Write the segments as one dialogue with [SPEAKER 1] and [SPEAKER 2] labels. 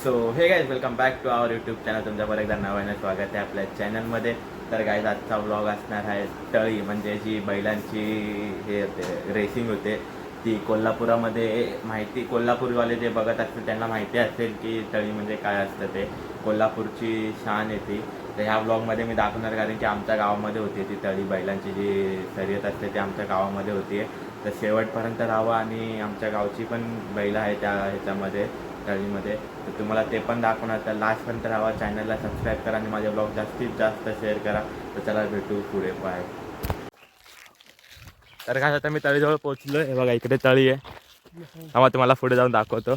[SPEAKER 1] So hey guys welcome back to our YouTube channel. तुमच्या परत एकदा नव्यानं स्वागत आहे आपल्या चॅनलमध्ये. तर गाईज आजचा व्लॉग असणार आहे तळी, म्हणजे जी बैलांची हे होते रेसिंग होते ती कोल्हापुरामध्ये. माहिती कोल्हापूरवाले जे बघत असतील त्यांना माहिती असेल की तळी म्हणजे काय असतं. ते कोल्हापूरची शान आहे ती. तर ह्या व्लॉगमध्ये मी दाखवणार, कारण की आमच्या गावामध्ये होती ती तळी. बैलांची जी शर्यत असते ती आमच्या गावामध्ये होती. तर शेवटपर्यंत राहावं आणि आमच्या गावची पण बैलं आहे त्या ह्याच्यामध्ये तळीमध्ये, तर तुम्हाला ते पण दाखवणार. तर लास्टपर्यंत राहा, चॅनलला सबस्क्राईब करा आणि माझे ब्लॉग जास्तीत जास्त शेअर करा. तर चला भेटू पुढे. बाय. तर काय आता मी तळीजवळ पोहोचलो. हे बघा इकडे तळी आहे. हा तुम्हाला पुढे जाऊन दाखवतो.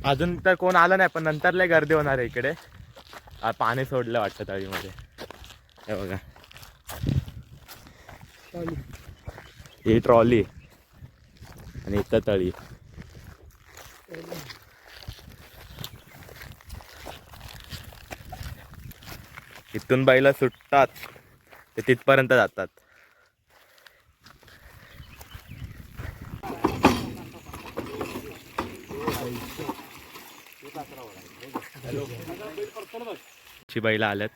[SPEAKER 1] अजून तर कोण आलं नाही, पण नंतर लय गर्दी होणार आहे इकडे. पाणी सोडलं वाटतं तळीमध्ये. हे बघा ही ट्रॉली आणि इथं तळी. इथून बैल सुटतात ते तिथपर्यंत जातात. ची बैल आल्यात.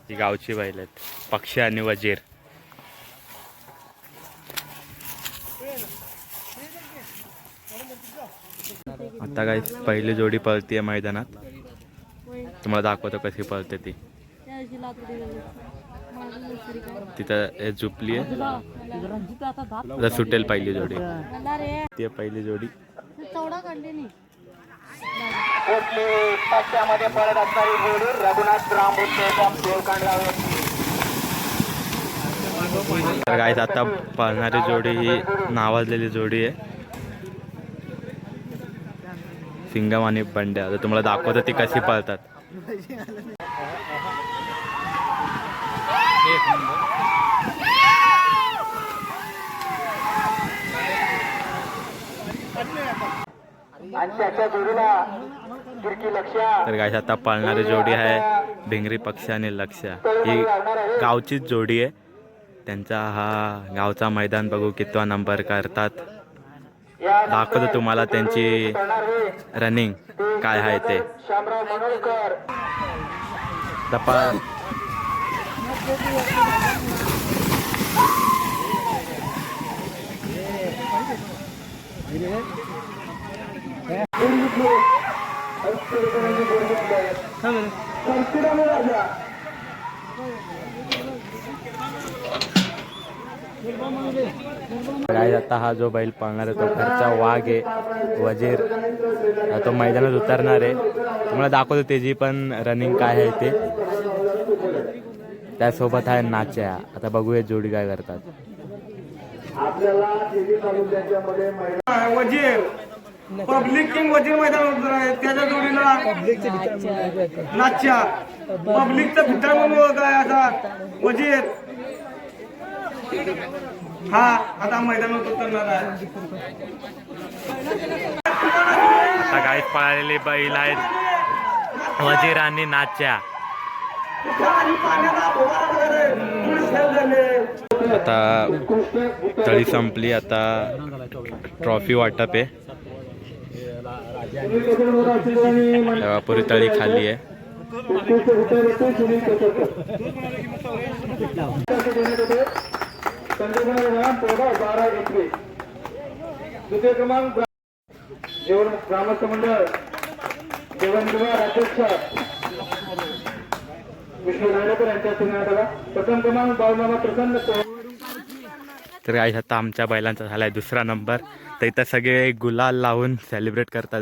[SPEAKER 1] ही गावची बैल आहेत, पक्षी आणि वजीर. आता काय पहिली जोडी पळतीये मैदानात. तुम्हाला दाखवतो कशी पळते ती. तिथं झुपली आहे, सुटेल पहिली जोडी. ती पहिली जोडी. तर गाईस आता पळणारी जोडी ही नावाजलेली जोडी आहे, सिंगम आणि बंड्या. तर तुम्हाला दाखवतो ती कशी पळतात. तर गाईस आता पळणारी जोडी आहे भिंगरी पक्षी आणि लक्ष. ही गावचीच जोडी आहे. त्यांचा हा गावचा मैदान बघू कितवा नंबर करतात. दाखवतो तुम्हाला त्यांची रनिंग काय आहे ते. आता हा जो बैल पळणार आहे तो घरचा वाघ आहे, वजीर. तो मैदानात उतरणार आहे. तुम्हाला दाखवतो त्याची पण रनिंग काय आहे ते. त्यासोबत आहे नाच्या. आता बघूया जोडी काय करतात.
[SPEAKER 2] वजीर पब्लिक किंग वजीर मैदान आहे, त्याच्या जोडीला नाच्या. पब्लिकचा भितर म्हणून काय असा वजीर. हा आता मैदानात उतरणार आहे.
[SPEAKER 1] आता गाईत पळालेले बैल आहेत वजीर आणि नाच्या. आता तळी संपली, आता ट्रॉफी वाटप आहे. पुरी तळी खाली आहे.
[SPEAKER 2] द्वितीय क्रमांक जेवण ग्रामस्थ मंडळ जेवणकुमार अध्यक्ष विष्णू नायकर यांच्या पुण्याला प्रथम क्रमांक बाळमामा प्रसन्न.
[SPEAKER 1] तर काय आता आमच्या बैलांचा झालाय दुसरा नंबर. तर इथं सगळे गुलाल लावून सेलिब्रेट करतात.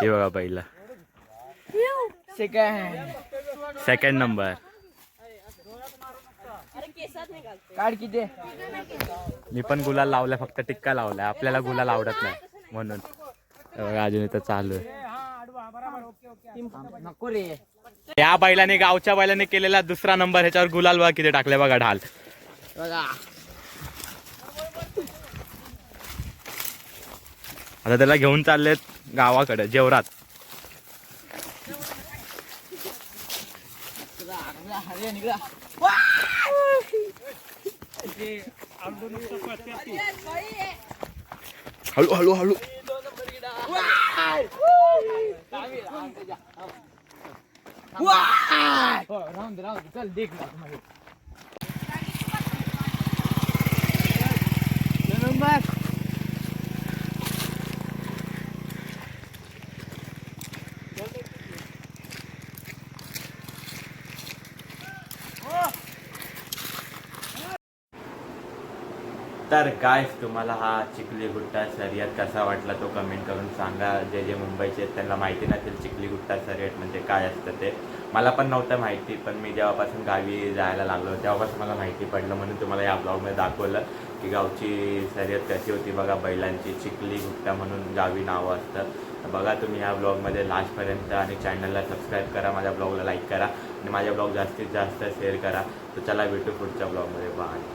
[SPEAKER 1] हे बघा बैला सेकंड नंबर. मी पण गुलाल लावलाय, फक्त टिक्का लावलाय. आपल्याला गुलाल आवडत नाही म्हणून. अजून इथं चालू आहे. या बैलाने, गावच्या बैलाने केलेला दुसरा नंबर. ह्याच्यावर गुलाल बघा किती टाकले, बघा ढाल. आता त्याला घेऊन चाललेत गावाकडे जेवरात. हळू हळू हळू
[SPEAKER 2] चल देख
[SPEAKER 1] तर काय तुम्हाला हा चिखली गुट्टा शर्यत कसा वाटला तो कमेंट करून सांगा. जे जे मुंबईचे आहेत त्यांना माहिती नसेल चिखली गुट्टा शर्यत म्हणजे काय असतं ते. मला पण नव्हतं माहिती, पण मी जेव्हापासून गावी जायला लागलो तेव्हापासून मला माहिती पडलं, म्हणून तुम्हाला या ब्लॉगमध्ये दाखवलं की गावची शर्यत कशी होती. बघा बैलांची चिखली गुट्टा म्हणून गावी नावं असतं. बघा तुम्ही या ब्लॉगमध्ये लास्टपर्यंत आणि चॅनलला सबस्क्राईब करा, माझ्या ब्लॉगला लाईक करा आणि माझ्या ब्लॉग जास्तीत जास्त शेअर करा. तर चला भेटू पुढच्या ब्लॉगमध्ये. बाय.